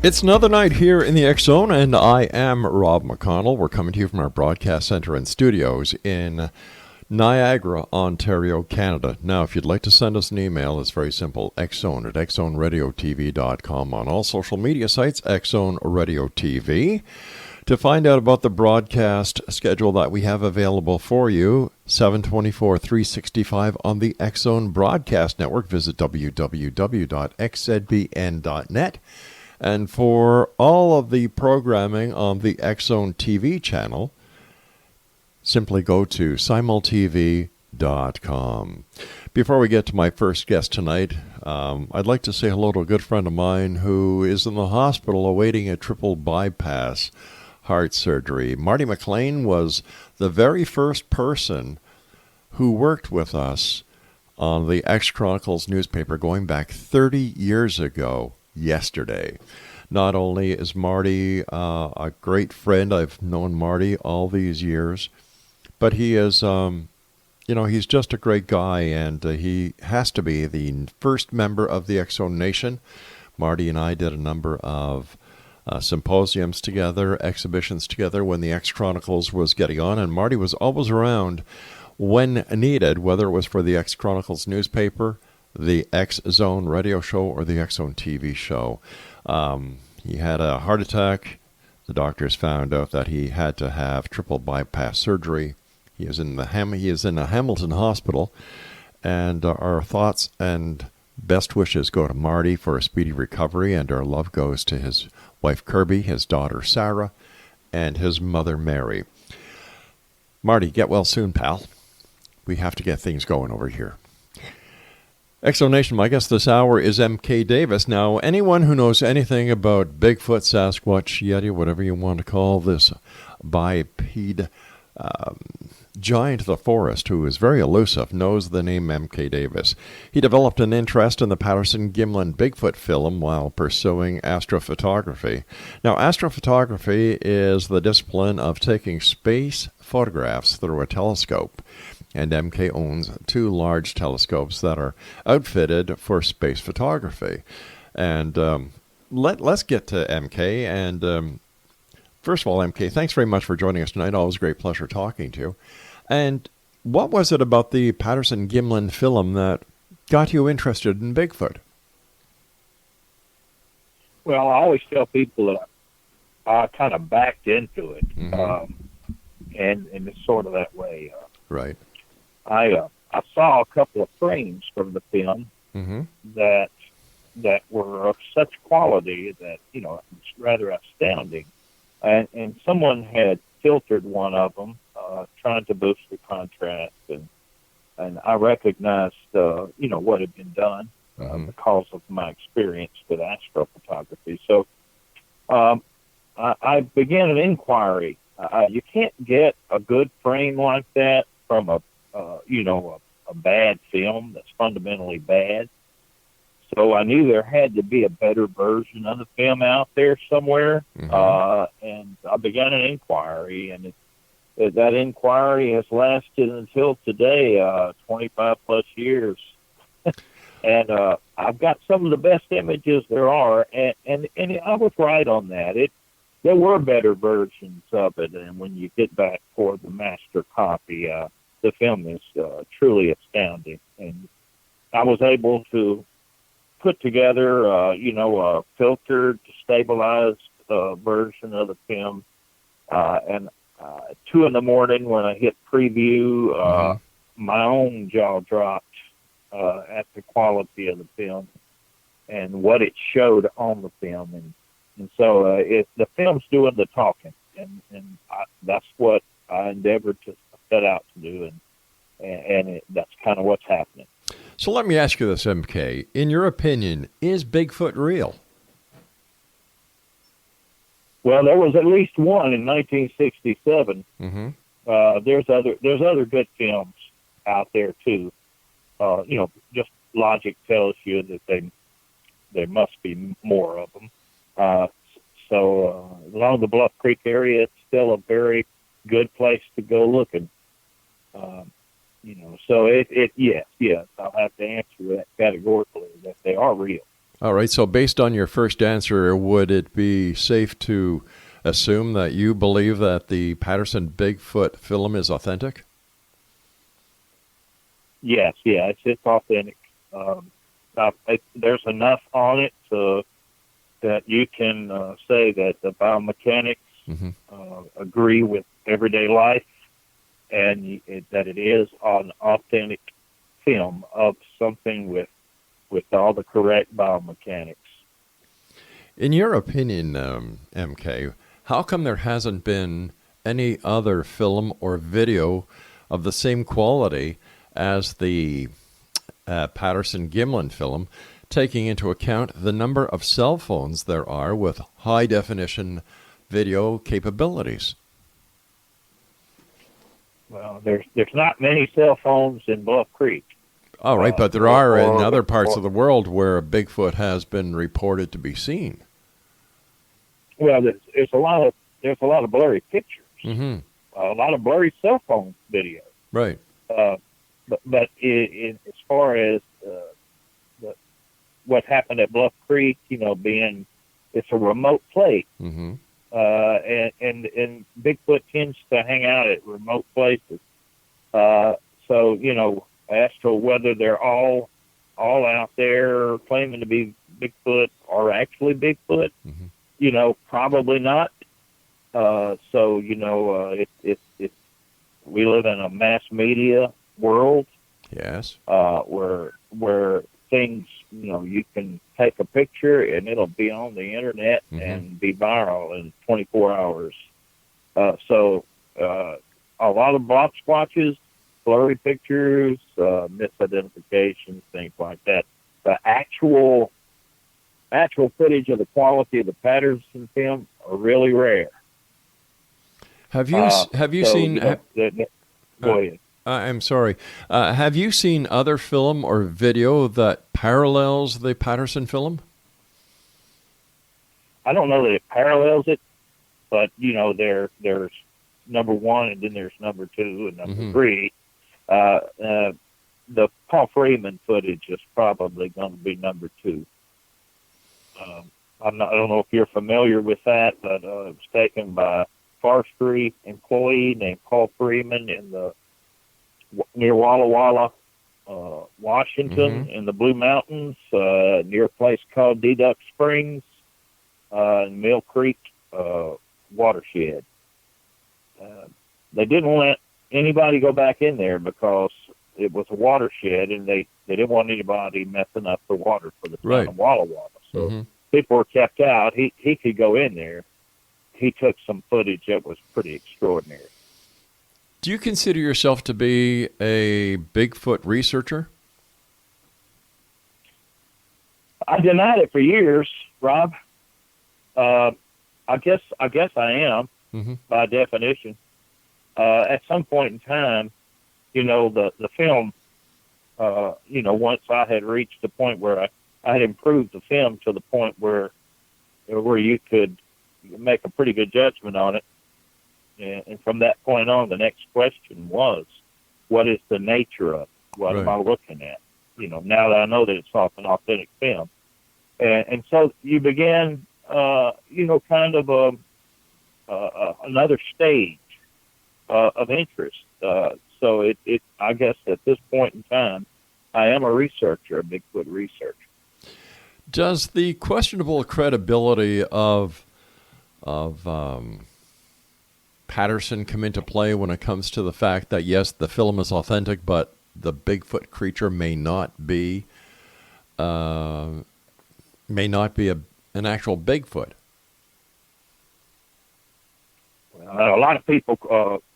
It's another night here in the X Zone, and I am Rob McConnell. We're coming to you from our broadcast center and studios in Niagara, Ontario, Canada. Now, if you'd like to send us an email, it's very simple, xzone at xzoneradiotv.com. On all social media sites, Xzone Radio TV. To find out about the broadcast schedule that we have available for you, 7/24/365 on the X Zone Broadcast Network, visit www.xzbn.net. And for all of the programming on the X Zone TV channel, simply go to simultv.com. Before we get to my first guest tonight, I'd like to say hello to a good friend of mine who is in the hospital awaiting a triple bypass heart surgery. Marty McLean was the very first person who worked with us on the X Chronicles newspaper going back 30 years ago yesterday. Not only is Marty a great friend, I've known Marty all these years, but he is, he's just a great guy, and he has to be the first member of the X Zone Nation. Marty and I did a number of symposiums together, exhibitions together when the X Chronicles was getting on, and Marty was always around when needed, whether it was for the X Chronicles newspaper, the X Zone radio show, or the X Zone TV show. He had a heart attack. The doctors found out that he had to have triple bypass surgery. He is in a Hamilton hospital, and our thoughts and best wishes go to Marty for a speedy recovery, and our love goes to his wife Kirby, his daughter Sarah, and his mother Mary. Marty, get well soon, pal. We have to get things going over here. X Zone Nation, my guest this hour is M.K.Davis. Now, anyone who knows anything about Bigfoot, Sasquatch, Yeti, whatever you want to call this biped giant of the forest who is very elusive knows the name M.K.Davis. He developed an interest in the Patterson-Gimlin Bigfoot film while pursuing astrophotography. Now, astrophotography is the discipline of taking space photographs through a telescope. And MK owns two large telescopes that are outfitted for space photography. And let's get to MK. And first of all, MK, thanks very much for joining us tonight. Always a great pleasure talking to you. And what was it about the Patterson-Gimlin film that got you interested in Bigfoot? Well, I always tell people that I kind of backed into it, and it's sort of that way. Right. I saw a couple of frames from the film that were of such quality that it's rather astounding, and someone had filtered one of them, trying to boost the contrast, and I recognized what had been done because of my experience with astrophotography. So I began an inquiry. You can't get a good frame like that from a bad film that's fundamentally bad. So I knew there had to be a better version of the film out there somewhere, and I began an inquiry, and that inquiry has lasted until today, 25 plus years. And I've got some of the best images there are, and I was right on that. There were better versions of it, and when you get back for the master copy, the film is truly astounding. And I was able to put together, a filtered, stabilized version of the film. And 2 a.m. when I hit preview, my own jaw dropped at the quality of the film and what it showed on the film. And so the film's doing the talking, and that's what I endeavored to set out to do, and that's kind of what's happening. So let me ask you this, MK. In your opinion, is Bigfoot real? Well, there was at least one in 1967. There's other good films out there too. Just logic tells you that there must be more of them. So along the Bluff Creek area, it's still a very good place to go looking. So yes, I'll have to answer that categorically that they are real. All right, so based on your first answer, would it be safe to assume that you believe that the Patterson Bigfoot film is authentic? Yes, yeah, it's authentic. There's enough on it that you can say that the biomechanics agree with everyday life, and that it is an authentic film of something with all the correct biomechanics. In your opinion, MK, how come there hasn't been any other film or video of the same quality as the Patterson-Gimlin film, taking into account the number of cell phones there are with high-definition video capabilities? Well, there's not many cell phones in Bluff Creek. All right, but there are in other parts of the world where Bigfoot has been reported to be seen. Well, there's a lot of blurry pictures, a lot of blurry cell phone video. Right. But as far as what happened at Bluff Creek, being it's a remote place, and Bigfoot tends to hang out at remote places. So whether they're all out there claiming to be Bigfoot or actually Bigfoot, probably not. We live in a mass media world. Yes. Where things, you can take a picture and it'll be on the internet and be viral in 24 hours. A lot of block squatches, blurry pictures, misidentifications, things like that. The actual footage of the quality of the Patterson film are really rare. Have you seen? Go ahead. I'm sorry. Have you seen other film or video that parallels the Patterson film? I don't know that it parallels it, but there's number one, and then there's number two and number three. The Paul Freeman footage is probably going to be number two. I don't know if you're familiar with that, but it was taken by a forestry employee named Paul Freeman near Walla Walla, Washington, in the Blue Mountains, near a place called Deduck Springs, Mill Creek watershed. They didn't let anybody go back in there because it was a watershed, and they didn't want anybody messing up the water for the town of Walla Walla. So people were kept out. He could go in there. He took some footage that was pretty extraordinary. Do you consider yourself to be a Bigfoot researcher? I denied it for years, Rob. I guess I am, by definition. At some point in time, the film, once I had reached the point where I had improved the film to the point where you could make a pretty good judgment on it. And from that point on, the next question was, what is the nature of it? What am I looking at? Now that I know that it's not an authentic film. And so you began, kind of another stage of interest. So I guess at this point in time, I am a researcher, a Bigfoot researcher. Does the questionable credibility of Patterson come into play when it comes to the fact that, yes, the film is authentic, but the Bigfoot creature may not be an actual Bigfoot? Well, a lot of people,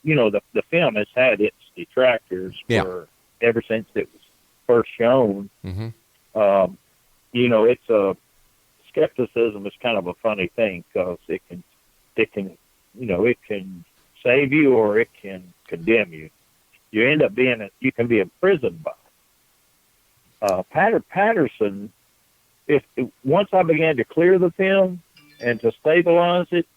the film has had its detractors ever since it was first shown. It's skepticism is kind of a funny thing because it can save you or it can condemn you. You end up you can be imprisoned by it. Patterson, once I began to clear the film and to stabilize it,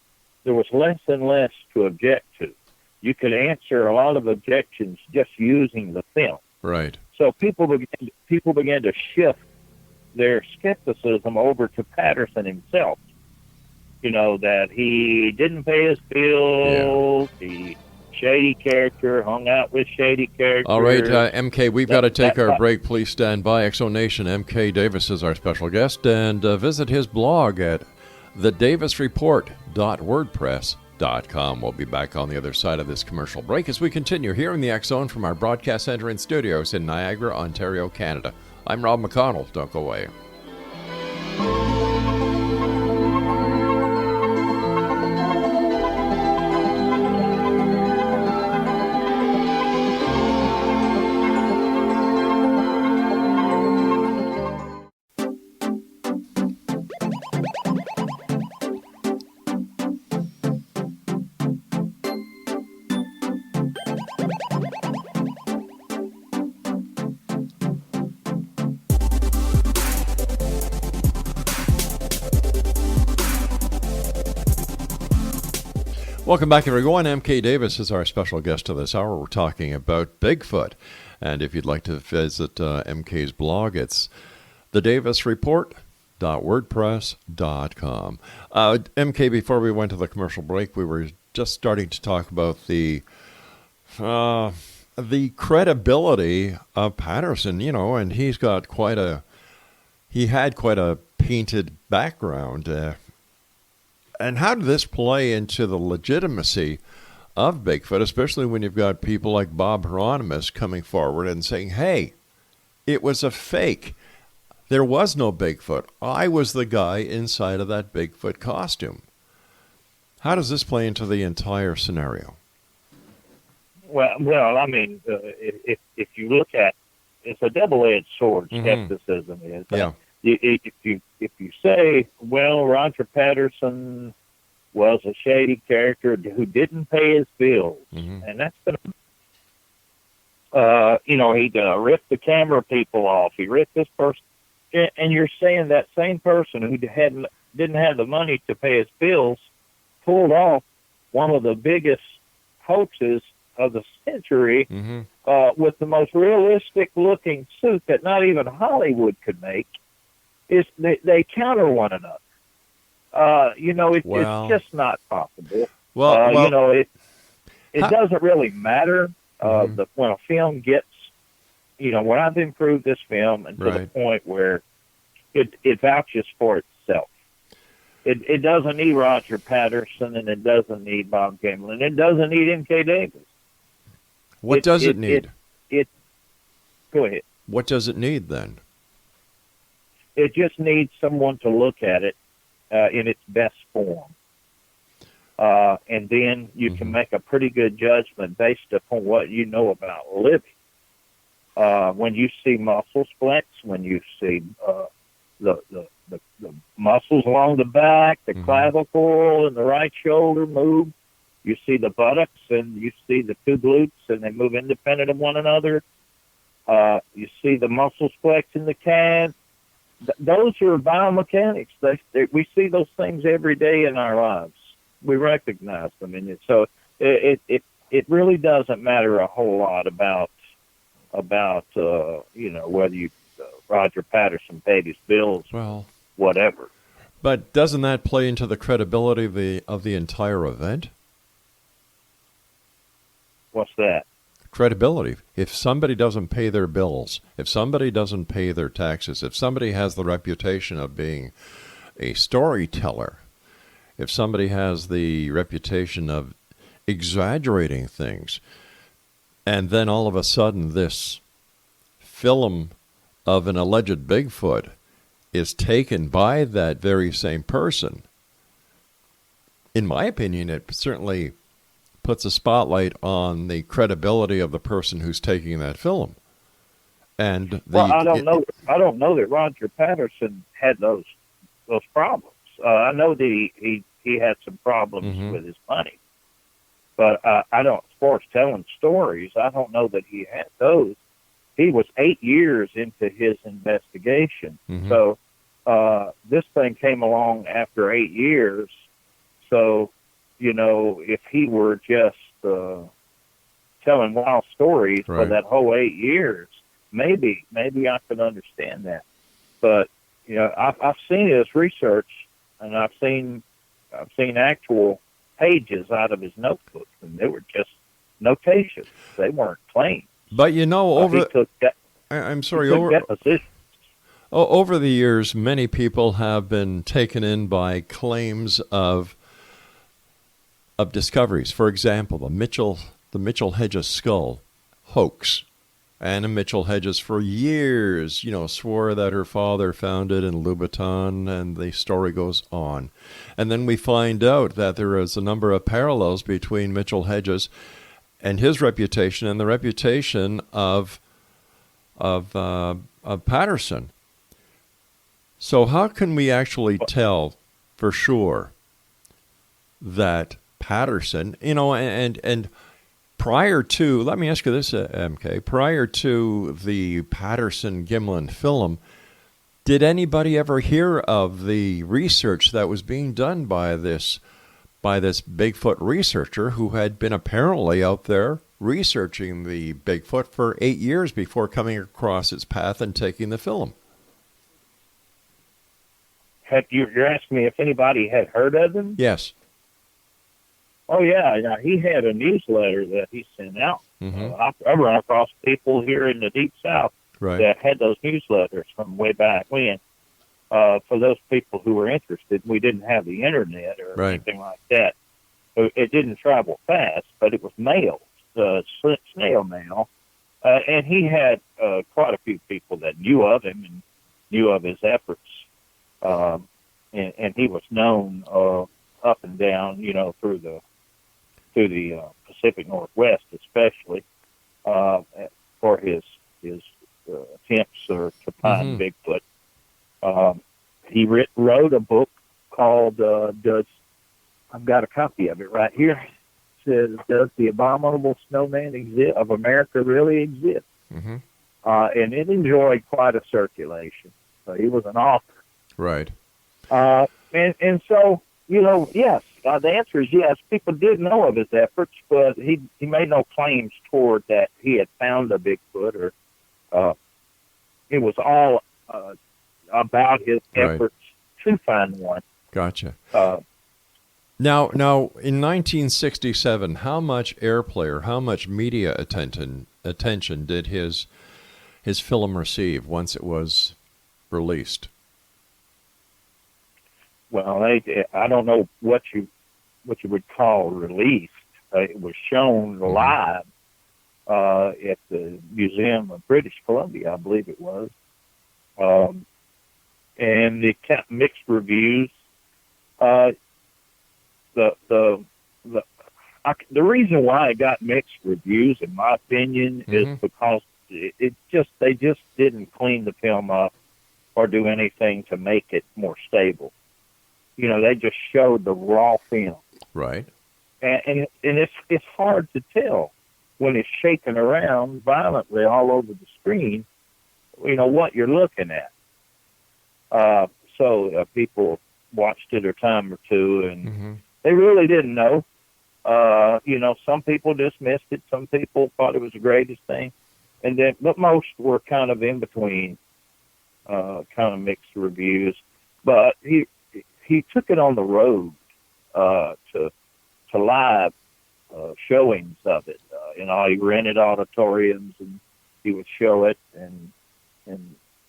there was less and less to object to. You could answer a lot of objections just using the film. Right. So people began to shift their skepticism over to Patterson himself. That he didn't pay his bills, he shady character, hung out with shady characters. All right, MK, we've got to take our break. Please stand by. Exonation, M.K.Davis is our special guest, and visit his blog at thedavisreport.wordpress.com. We'll be back on the other side of this commercial break as we continue here in the X Zone from our broadcast center and studios in Niagara, Ontario, Canada. I'm Rob McConnell. Don't go away. Welcome back, everyone. M.K.Davis is our special guest of this hour. We're talking about Bigfoot. And if you'd like to visit MK's blog, it's thedavisreport.wordpress.com. MK, before we went to the commercial break, we were just starting to talk about the credibility of Patterson, and he had quite a painted background. And how did this play into the legitimacy of Bigfoot, especially when you've got people like Bob Hieronymus coming forward and saying, hey, it was a fake. There was no Bigfoot. I was the guy inside of that Bigfoot costume. How does this play into the entire scenario? Well, I mean, if you look at, it's a double-edged sword, skepticism is. Yeah. If you say, well, Roger Patterson was a shady character who didn't pay his bills, and that's going to, he ripped the camera people off. He ripped this person, and you're saying that same person who didn't have the money to pay his bills pulled off one of the biggest hoaxes of the century with the most realistic-looking suit that not even Hollywood could make. They counter one another. It's just not possible. It doesn't really matter when a film gets, when I've improved this film and to the point where it vouches for itself. It doesn't need Roger Patterson, and it doesn't need Bob Gimlin. It doesn't need M.K.Davis. What does it need? Go ahead. What does it need then? It just needs someone to look at it in its best form. And then you can make a pretty good judgment based upon what you know about living. When you see muscles flex, when you see the muscles along the back, the clavicle and the right shoulder move, you see the buttocks and you see the two glutes and they move independent of one another. You see the muscles flex in the calves. Those are biomechanics. We see those things every day in our lives. We recognize them, and so it really doesn't matter a whole lot about whether you Roger Patterson paid his bills, whatever. But doesn't that play into the credibility of the entire event? What's that? Credibility. If somebody doesn't pay their bills, if somebody doesn't pay their taxes, if somebody has the reputation of being a storyteller, if somebody has the reputation of exaggerating things, and then all of a sudden this film of an alleged Bigfoot is taken by that very same person, in my opinion, it certainly puts a spotlight on the credibility of the person who's taking that film. And I don't know that Roger Patterson had those problems. I know that he had some problems with his money, but I don't. As far as telling stories, I don't know that he had those. He was 8 years into his investigation, so this thing came along after 8 years. So, if he were just telling wild stories for that whole 8 years, maybe I could understand that. But I've seen his research, and I've seen actual pages out of his notebook, and they were just notations. They weren't claims. But He took that. I'm sorry, He took depositions. over the years, many people have been taken in by claims of discoveries. For example, the Mitchell Hedges skull hoax. Anna Mitchell Hedges for years, swore that her father found it in Louboutin, and the story goes on. And then we find out that there is a number of parallels between Mitchell Hedges and his reputation and the reputation of Patterson. So how can we actually tell for sure that Patterson, and prior to, let me ask you this, MK, prior to the Patterson-Gimlin film, did anybody ever hear of the research that was being done by this Bigfoot researcher who had been apparently out there researching the Bigfoot for 8 years before coming across its path and taking the film? You're asking me if anybody had heard of him? Yes. Oh, yeah. He had a newsletter that he sent out. Mm-hmm. I run across people here in the Deep South that had those newsletters from way back when. For those people who were interested, we didn't have the internet or anything like that. So it didn't travel fast, but it was mailed, snail mail. And he had quite a few people that knew of him and knew of his efforts. And he was known up and down, through the Pacific Northwest, especially for his attempts to find Bigfoot. He wrote a book called I've got a copy of it right here. It says, "Does the Abominable Snowman of America really exist?" Mm-hmm. And it enjoyed quite a circulation. He was an author. Right. And so, yes, the answer is yes. People did know of his efforts, but he made no claims toward that he had found a Bigfoot, or it was all about his efforts to find one. Gotcha. Now, in 1967, how much airplay or how much media attention did his film receive once it was released? Well, I don't know what you would call released. It was shown live at the Museum of British Columbia, I believe it was, and it got mixed reviews. The reason why it got mixed reviews, in my opinion, is because they just didn't clean the film up or do anything to make it more stable. They just showed the raw film. Right. And it's hard to tell when it's shaking around violently all over the screen, what you're looking at. So people watched it a time or two, and they really didn't know. Some people dismissed it. Some people thought it was the greatest thing. But most were kind of in between, kind of mixed reviews. But he took it on the road to live showings of it. He rented auditoriums, and he would show it, and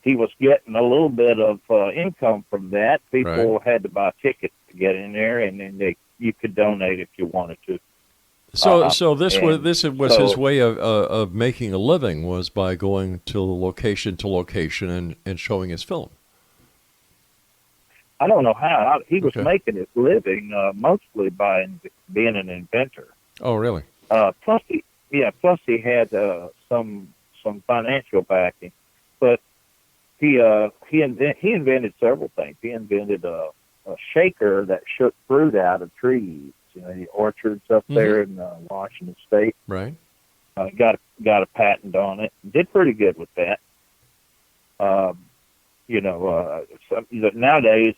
he was getting a little bit of income from that. People had to buy tickets to get in there, and then you could donate if you wanted to. So this was his way of making a living, was by going to location and showing his film. I don't know how. He was making his living mostly by being an inventor. Oh, really? Plus he had some financial backing, but he invented several things. He invented a shaker that shook fruit out of trees. The orchards up there in Washington State. Right. Got a patent on it. Did pretty good with that. Nowadays,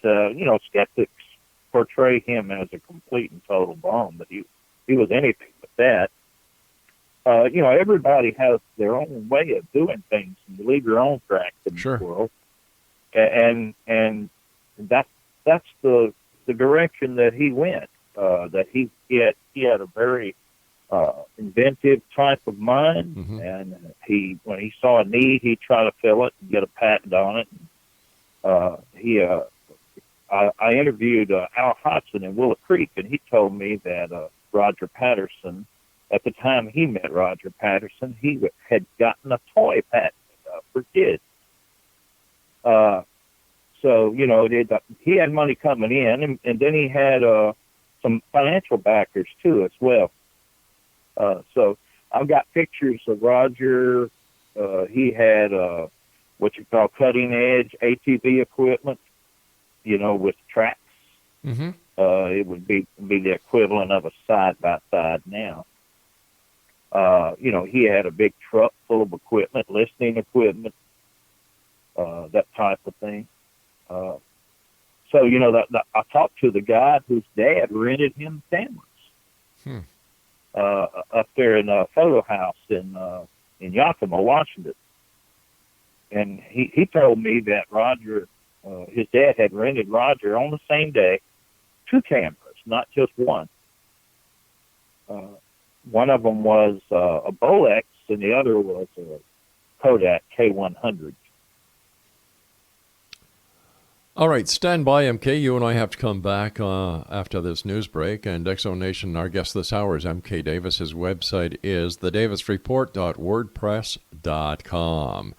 skeptics portray him as a complete and total bum, but he was anything but that. Everybody has their own way of doing things, and you leave your own tracks in the world. and that's the direction that he went. That he had a very inventive type of mind, mm-hmm. and when he saw a need, he'd try to fill it and get a patent on it. I interviewed Al Hodgson in Willow Creek, and he told me that Roger Patterson, at the time he met Roger Patterson, he had gotten a toy patent for kids. So, he had money coming in, and then he had some financial backers, too, as well. So I've got pictures of Roger. He had what you call cutting-edge ATV equipment, with tracks. Mm-hmm. It would be the equivalent of a side-by-side now. He had a big truck full of equipment, listening equipment, that type of thing. So, I talked to the guy whose dad rented him cameras up there in a photo house in Yakima, Washington. And he told me that Roger, his dad had rented Roger on the same day 2 cameras, not just one. One of them was a Bolex, and the other was a Kodak K100. All right, stand by, MK. You and I have to come back after this news break. And ExoNation, our guest this hour is M.K.Davis. His website is thedavisreport.wordpress.com.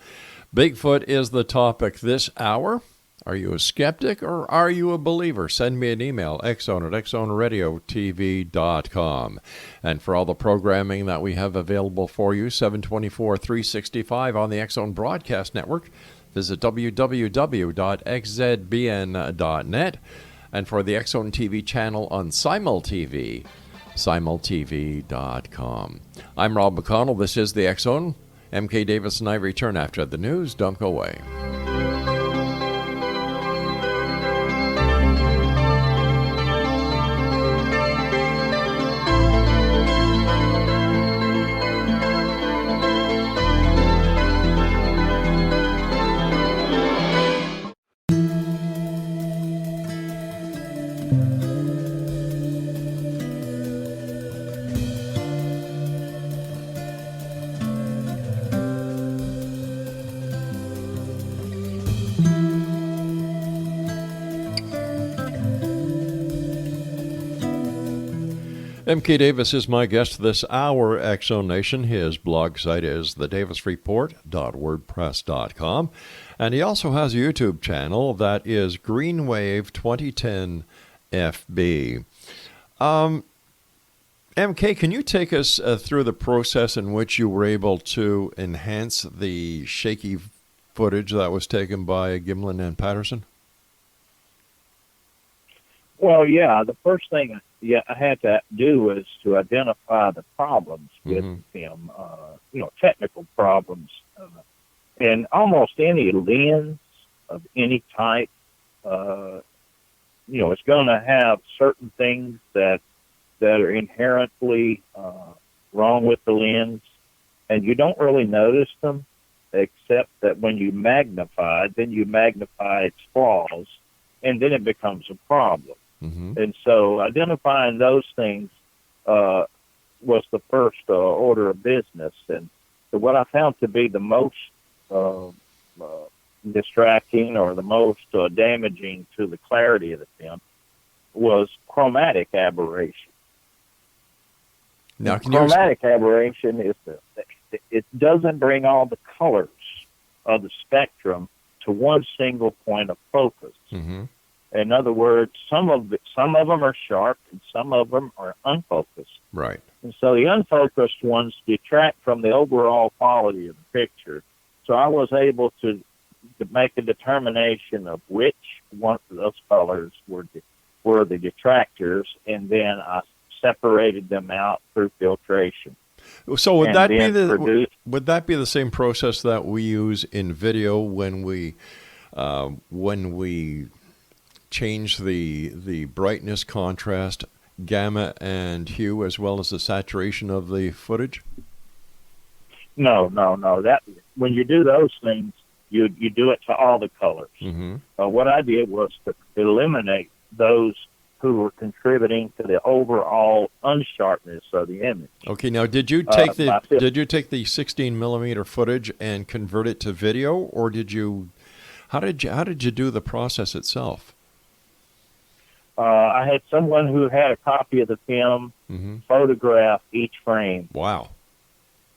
Bigfoot is the topic this hour. Are you a skeptic or are you a believer? Send me an email, exxon@exxonradiotv.com. And for all the programming that we have available for you, 724-365 on the Exxon Broadcast Network, visit www.xzbn.net. And for the Exxon TV channel on SimulTV, simultv.com. I'm Rob McConnell. This is the Exxon. M.K. Davis and I return after the news. Don't go away. M.K. Davis is my guest this hour, Exo Nation. His blog site is thedavisreport.wordpress.com. And he also has a YouTube channel that is Greenwave 2010 FB. MK, can you take us through the process in which you were able to enhance the shaky footage that was taken by Gimlin and Patterson? Well, yeah, the first thing I had to do was to identify the problems with him, technical problems. And almost any lens of any type, it's going to have certain things that are inherently wrong with the lens, and you don't really notice them, except that when you magnify its flaws, and then it becomes a problem. Mm-hmm. And so identifying those things was the first order of business. And so what I found to be the most distracting or the most damaging to the clarity of the film was chromatic aberration. Now, chromatic aberration is it doesn't bring all the colors of the spectrum to one single point of focus. Mm-hmm. In other words, some of them are sharp and some of them are unfocused. Right. And so the unfocused ones detract from the overall quality of the picture. So I was able to make a determination of which one of those colors were the detractors, and then I separated them out through filtration. So would that be the same process that we use in video when we change the brightness, contrast, gamma, and hue, as well as the saturation of the footage? No. That when you do those things, You do it to all the colors. Mm-hmm. What I did was to eliminate those who were contributing to the overall unsharpness of the image. Okay, now did you take the 16 millimeter footage and convert it to video, or how did you do the process itself? I had someone who had a copy of the film photograph each frame. Wow.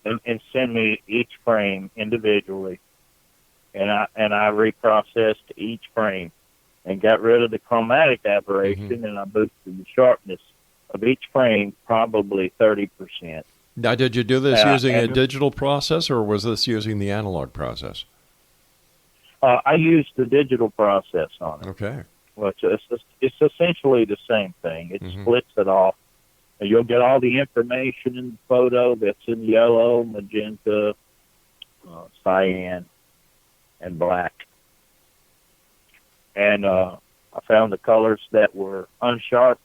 And send me each frame individually, and I reprocessed each frame and got rid of the chromatic aberration, and I boosted the sharpness of each frame probably 30%. Now, did you do this using a digital process, or was this using the analog process? I used the digital process on it. Okay. Well, it's essentially the same thing. It splits it off. And you'll get all the information in the photo that's in yellow, magenta, cyan, and black. And I found the colors that were unsharp.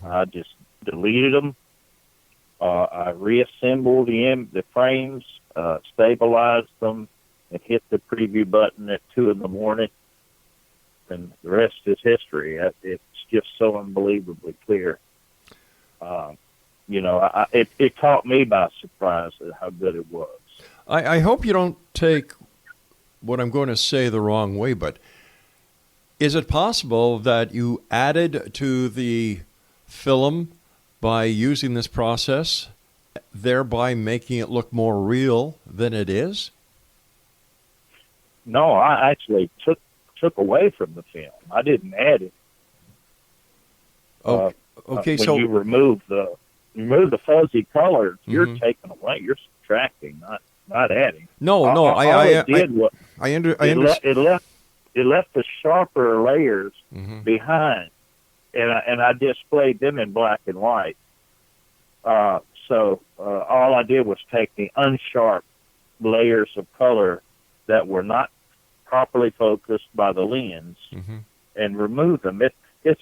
I just deleted them. I reassembled the frames, stabilized them, and hit the preview button at 2 in the morning. And the rest is history. It's just so unbelievably clear. It caught me by surprise at how good it was. I hope you don't take what I'm going to say the wrong way, but is it possible that you added to the film by using this process, thereby making it look more real than it is? No, I actually took away from the film. I didn't add it. Okay, so when you remove the fuzzy colors, you're taking away. You're subtracting, not adding. It left the sharper layers behind, and I displayed them in black and white. So all I did was take the unsharp layers of color that were not properly focused by the lens and remove them. It's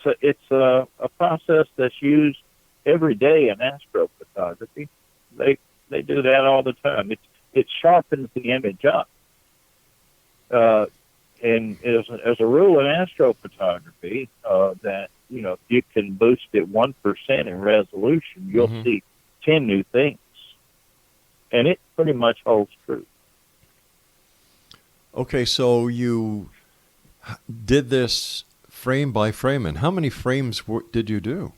a process that's used every day in astrophotography. They do that all the time. It sharpens the image up. And as a rule in astrophotography, that if you can boost it 1% in resolution, you'll see 10 new things, and it pretty much holds true. Okay, so you did this frame by frame, and how many frames did you do?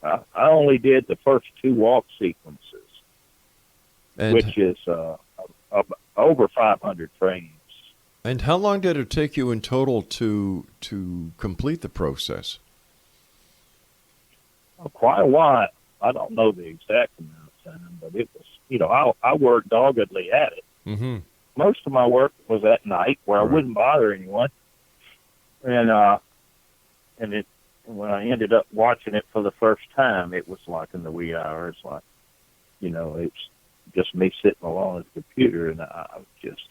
I only did the first 2 walk sequences, which is over 500 frames. And how long did it take you in total to complete the process? Quite a while. I don't know the exact amount of time, but it was, I worked doggedly at it. Most of my work was at night where I wouldn't bother anyone. And when I ended up watching it for the first time, it was like in the wee hours, it's just me sitting alone at the computer, and I was just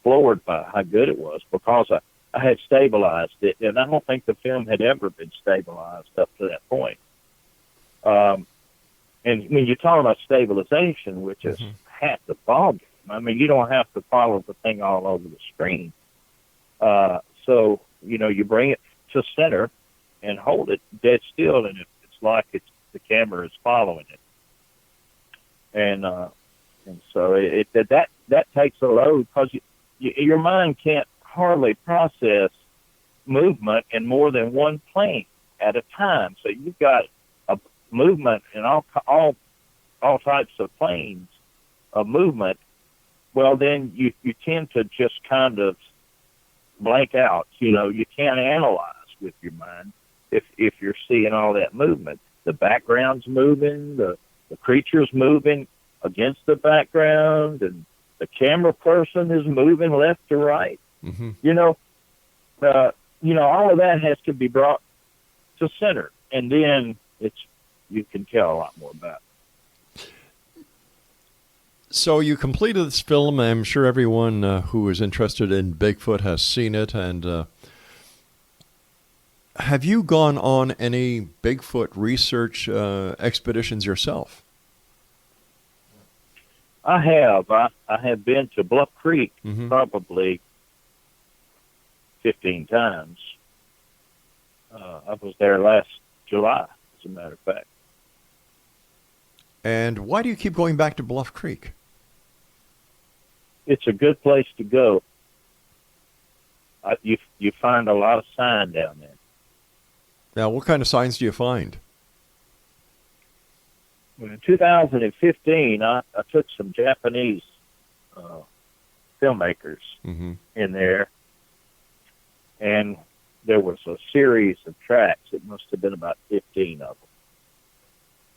floored by how good it was because I had stabilized it, and I don't think the film had ever been stabilized up to that point. And when you talk about stabilization, which is half the ballgame, I mean, you don't have to follow the thing all over the screen. So, you bring it to center and hold it dead still, and it's like the camera is following it. And so that takes a load because your mind can't hardly process movement in more than one plane at a time. So you've got a movement in all types of planes of movement. Well, then you tend to just kind of blank out. You can't analyze with your mind if you're seeing all that movement. The background's moving, the creature's moving against the background, and the camera person is moving left to right. All of that has to be brought to center, and then you can tell a lot more about it. So you completed this film. I'm sure everyone who is interested in Bigfoot has seen it. And have you gone on any Bigfoot research expeditions yourself? I have. I have been to Bluff Creek probably 15 times. I was there last July, as a matter of fact. And why do you keep going back to Bluff Creek? It's a good place to go. You find a lot of sign down there. Now, what kind of signs do you find? In 2015, I took some Japanese filmmakers in there, and there was a series of tracks. It must have been about 15 of them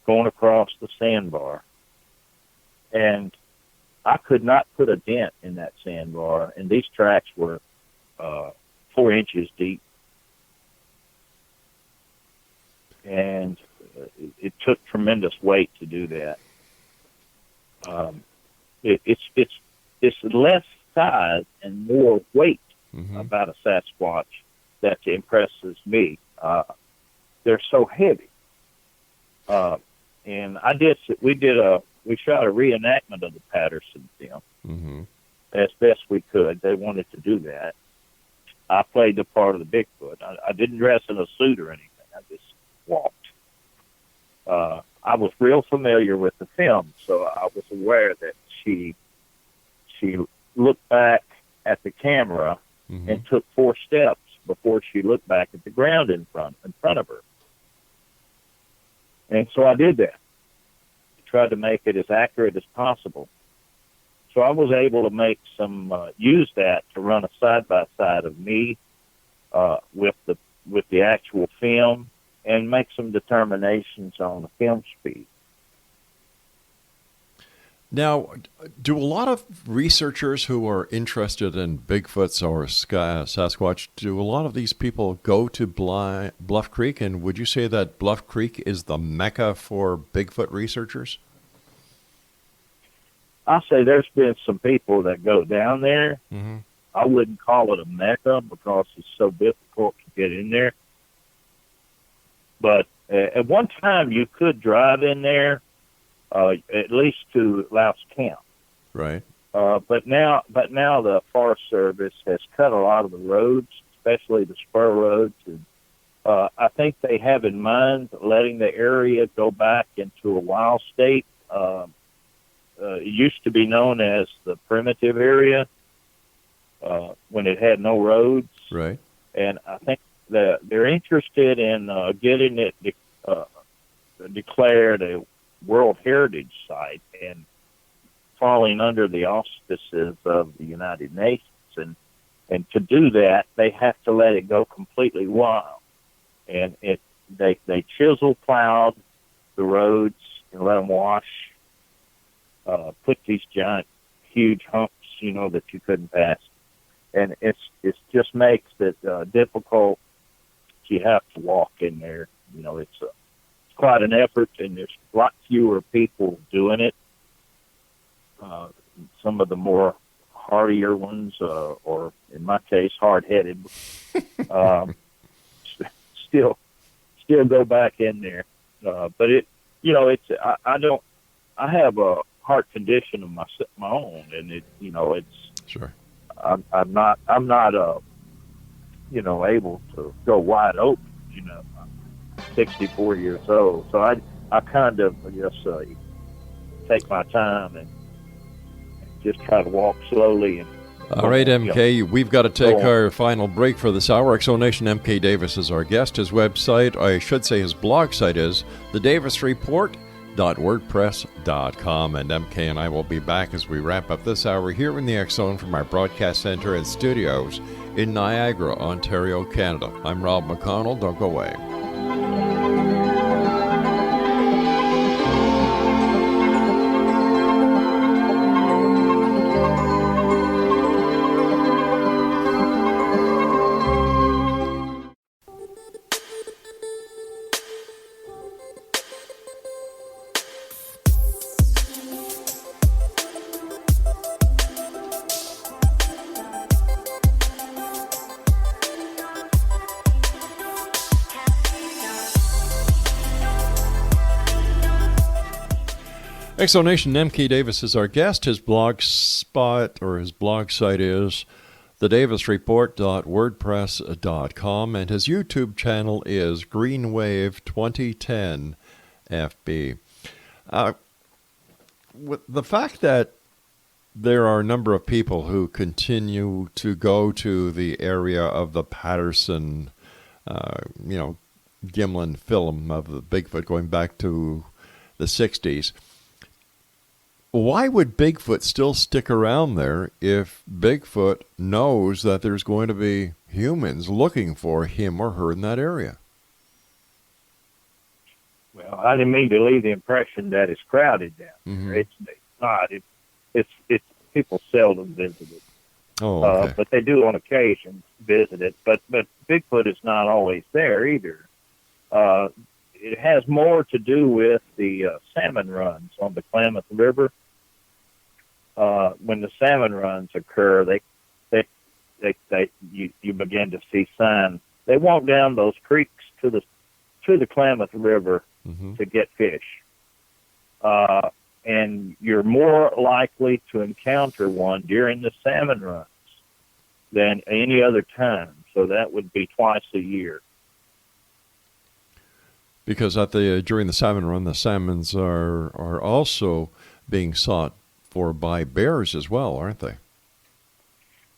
going across the sandbar. And I could not put a dent in that sandbar, and these tracks were 4 inches deep. And it took tremendous weight to do that. It's less size and more weight about a Sasquatch that impresses me. They're so heavy. And we shot a reenactment of the Patterson film as best we could. They wanted to do that. I played the part of the Bigfoot. I didn't dress in a suit or anything. I just walked. I was real familiar with the film, so I was aware that she looked back at the camera and took 4 steps before she looked back at the ground in front of her. And so I did that. I tried to make it as accurate as possible. So I was able to use that to run a side-by-side of me with the actual film and make some determinations on the film speed. Now, do a lot of researchers who are interested in Bigfoots or Sasquatch, do a lot of these people go to Bluff Creek? And would you say that Bluff Creek is the mecca for Bigfoot researchers? I say there's been some people that go down there. I wouldn't call it a mecca because it's so difficult to get in there. But at one time you could drive in there, at least to Louse Camp. Right. But now the Forest Service has cut a lot of the roads, especially the spur roads. And I think they have in mind letting the area go back into a wild state. It used to be known as the primitive area when it had no roads. Right. And I think that they're interested in getting it declared a World Heritage Site and falling under the auspices of the United Nations. And to do that, they have to let it go completely wild. And they chisel plowed the roads and let them wash, put these giant, huge humps, that you couldn't pass. And it just makes it difficult. You have to walk in there. It's quite an effort, and there's a lot fewer people doing it. Some of the more hardier ones, or in my case, hard-headed, still go back in there. But I have a heart condition of my own, and it's sure. I'm not able to go wide open. I'm 64 years old, so I kind of just take my time and just try to walk slowly. All right, MK, we've got to take our final break for this hour. Exonation M.K.Davis is our guest. His website, I should say his blog site, is thedavisreport.wordpress.com. And MK and I will be back as we wrap up this hour here in the X Zone from our broadcast center and studios in Niagara, Ontario, Canada. I'm Rob McConnell. Don't go away. Exonation M.K.Davis is our guest. His blog spot, or his blog site, is thedavisreport.wordpress.com, and his YouTube channel is Greenwave 2010 FB. With the fact that there are a number of people who continue to go to the area of the Patterson, Gimlin film of the Bigfoot going back to the 60s, why would Bigfoot still stick around there if Bigfoot knows that there's going to be humans looking for him or her in that area? Well, I didn't mean to leave the impression that it's crowded down there. Mm-hmm. It's not. It's people seldom visit it. Oh, okay. But they do on occasion visit it. But Bigfoot is not always there either. It has more to do with the salmon runs on the Klamath River. When the salmon runs occur, you begin to see signs. They walk down those creeks to the Klamath River Mm-hmm. to get fish, and you're more likely to encounter one during the salmon runs than any other time. So that would be twice a year. Because during the salmon run, the salmons are also being sought for by bears as well, aren't they?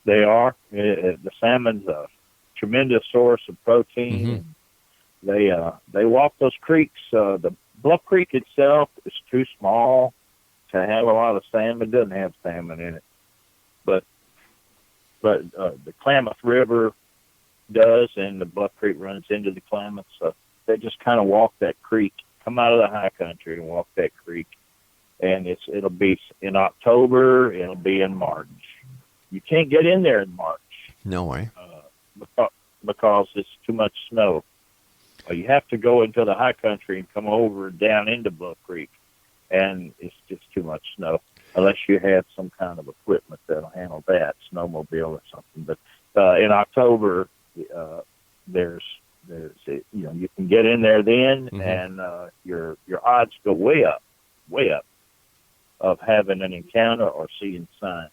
They are. The salmon's a tremendous source of protein. Mm-hmm. They walk those creeks. The Bluff Creek itself is too small to have a lot of salmon. It doesn't have salmon in it, but the Klamath River does, and the Bluff Creek runs into the Klamath. So they just kind of walk that creek, come out of the high country and walk that creek. And it'll be in October. It'll be in March. You can't get in there in March. No way. Because it's too much snow. You have to go into the high country and come over down into Bluff Creek, and it's just too much snow. Unless you have some kind of equipment that'll handle that, snowmobile or something. But in October, there's you can get in there then, mm-hmm. and your odds go way up of having an encounter or seeing signs.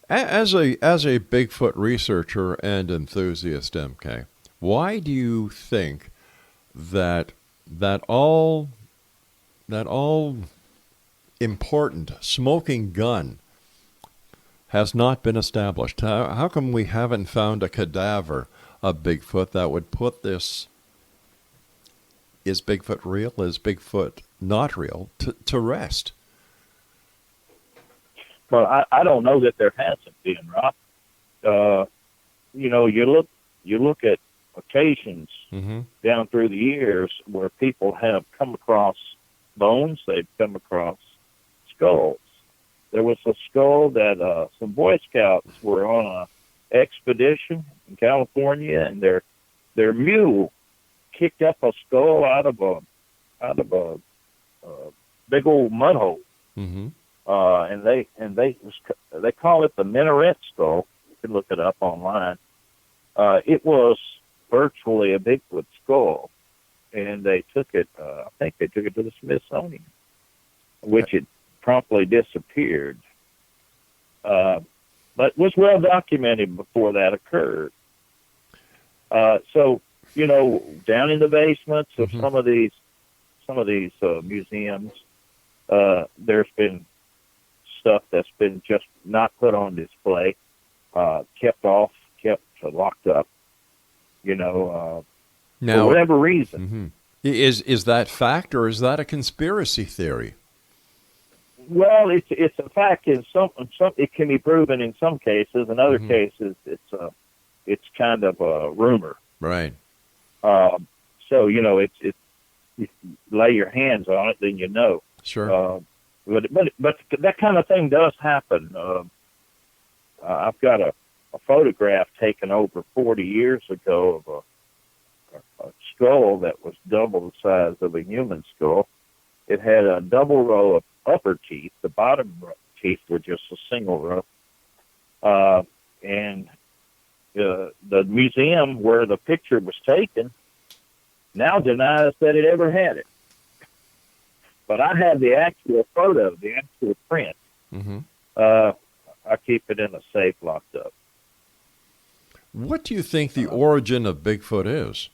As a Bigfoot researcher and enthusiast, MK, why do you think that all important smoking gun has not been established? How come we haven't found a cadaver of Bigfoot that would put this, is Bigfoot real, is Bigfoot not real, to rest? Well, I don't know that there hasn't been, Rob. You look at occasions mm-hmm. down through the years where people have come across bones, they've come across skulls. There was a skull that some Boy Scouts were on an expedition in California, and their mule kicked up a skull out of a big old mud hole. Mm-hmm. And they call it the minaret skull. You can look it up online. It was virtually a Bigfoot skull, and they took it. I think they took it to the Smithsonian, which it promptly disappeared. But was well documented before that occurred. So down in the basements of mm-hmm. some of these museums, there's been stuff that's been just not put on display, kept locked up, now, for whatever reason. Mm-hmm. Is that fact, or is that a conspiracy theory? Well, it's a fact in some. It can be proven in some cases. In other mm-hmm. cases, it's kind of a rumor. Right. So it's you lay your hands on it, then you know. Sure. But that kind of thing does happen. I've got a photograph taken over 40 years ago of a skull that was double the size of a human skull. It had a double row of upper teeth. The bottom teeth were just a single row. And the museum where the picture was taken now denies that it ever had it. but I have the actual photo, the actual print. Mm-hmm. I keep it in a safe locked up. What do you think the origin of Bigfoot is?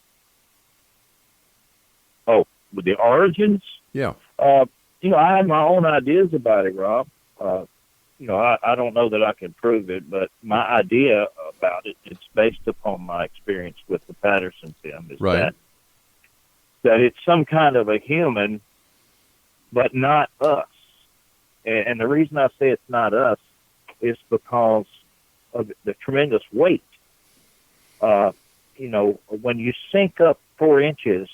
Oh, with the origins? Yeah. I have my own ideas about it, Rob. I don't know that I can prove it, but my idea about it, it's based upon my experience with the Patterson film, is Right. that it's some kind of a human, but not us. And the reason I say it's not us is because of the tremendous weight. When you sink up 4 inches,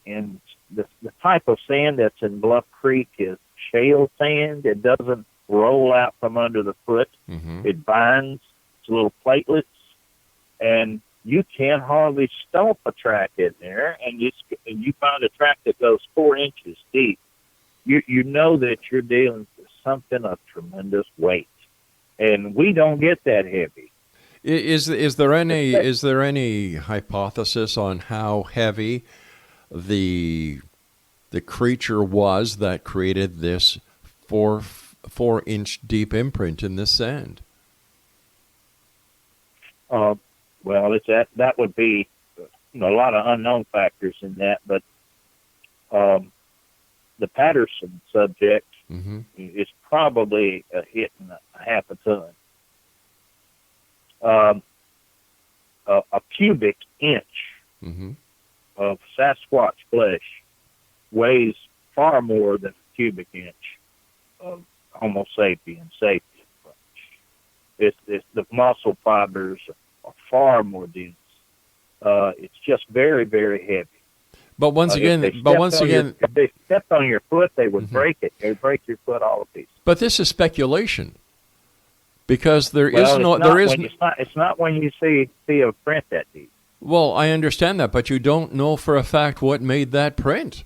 and the type of sand that's in Bluff Creek is shale sand. It doesn't roll out from under the foot. Mm-hmm. It binds. It's little platelets, and you can't hardly stomp a track in there. And you find a track that goes 4 inches deep. You know that you're dealing with something of tremendous weight, and we don't get that heavy. Is there any hypothesis on how heavy the creature was that created this 4-inch deep imprint in the sand? Well, that would be a lot of unknown factors in that, but the Patterson subject Mm-hmm. is probably hitting a half a ton. A cubic inch Mm-hmm. of Sasquatch flesh weighs far more than a cubic inch of Homo sapien flesh. It's the muscle fibers are far more dense. It's just very, very heavy. But once again, if they stepped on your foot, they would break it. They would break your foot all to pieces. but this is speculation because It's not when you see a print that deep. Well, I understand that, but you don't know for a fact what made that print.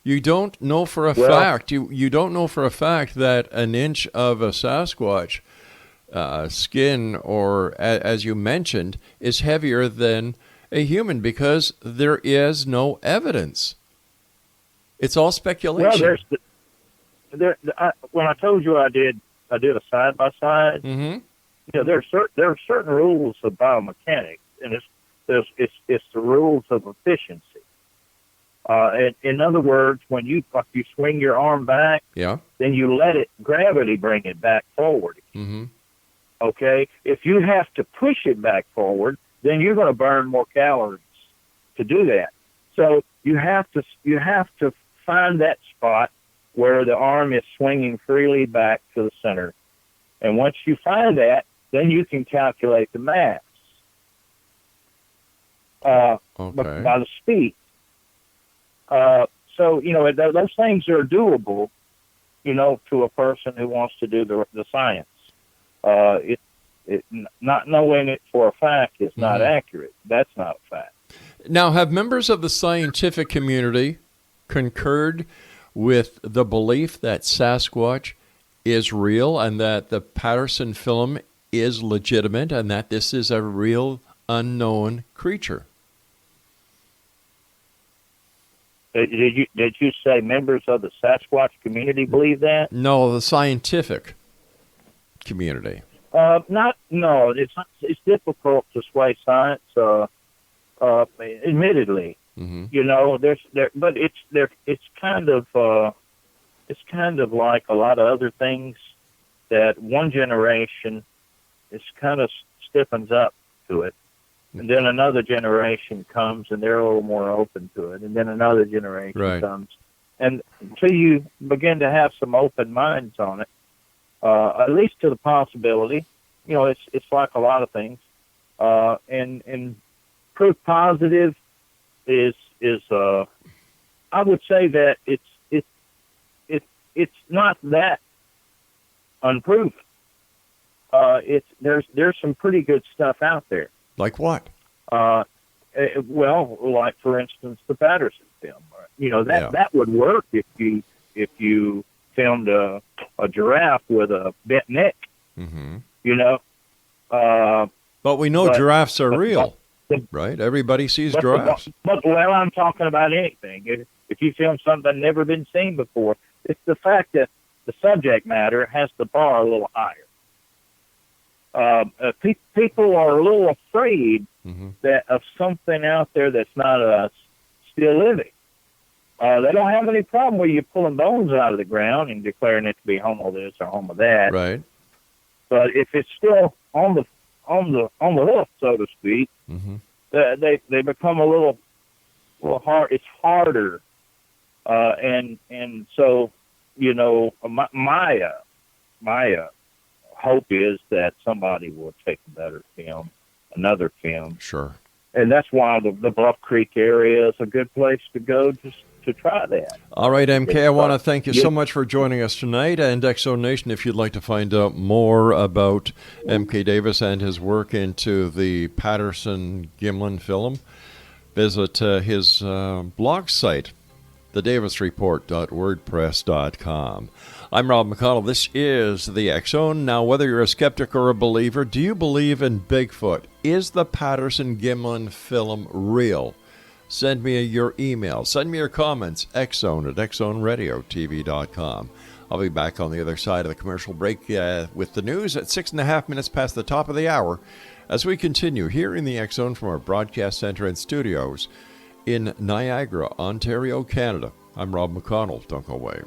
You don't know for a fact. You don't know for a fact that an inch of a Sasquatch skin, or as you mentioned, is heavier than a human because there is no evidence. It's all speculation. Well, when I told you I did a side by side. Mm-hmm. There are certain rules of biomechanics, and it's the rules of efficiency. In other words, when you swing your arm back, Yeah. then you let gravity bring it back forward. Mm-hmm. Okay, if you have to push it back forward, then you're going to burn more calories to do that. So you have to find that spot where the arm is swinging freely back to the center, and once you find that, then you can calculate the mass by the speed. So those things are doable, to a person who wants to do the science. Not knowing it for a fact is not accurate. That's not a fact. Now, have members of the scientific community concurred with the belief that Sasquatch is real and that the Patterson film is legitimate and that this is a real unknown creature? Did you say members of the Sasquatch community believe that? No, the scientific community. It's difficult to sway science. Admittedly, but it's kind of like a lot of other things that one generation kind of stiffens up to it, and then another generation comes and they're a little more open to it, and then another generation comes, and until you begin to have some open minds on it, at least to the possibility, it's like a lot of things, and proof positive is I would say that it's not that unproven. There's some pretty good stuff out there. Like what? Like for instance, the Patterson film. That would work if you filmed a giraffe with a bent neck. Mm-hmm. But we know giraffes are real, right? Everybody sees giraffes. I'm talking about anything. If you film something never been seen before, it's the fact that the subject matter has the bar a little higher. People are a little afraid that of something out there that's not still living. They don't have any problem with you pulling bones out of the ground and declaring it to be home of this or home of that. Right. But if it's still on the hoof, so to speak, they become a little hard. It's harder, and so my hope is that somebody will take another film. Sure. And that's why the Bluff Creek area is a good place to go just to try that. All right, MK, I want to thank you so much for joining us tonight. And Exo Nation, if you'd like to find out more about M.K.Davis and his work into the Patterson-Gimlin film, visit his blog site, thedavisreport.wordpress.com. I'm Rob McConnell. This is the X Zone. Now, whether you're a skeptic or a believer, do you believe in Bigfoot? Is the Patterson-Gimlin film real? Send me your email. Send me your comments, xzone@xzoneradiotv.com. I'll be back on the other side of the commercial break with the news at 6.5 minutes past the top of the hour as we continue here in the X Zone from our broadcast center and studios in Niagara, Ontario, Canada. I'm Rob McConnell. Don't go away.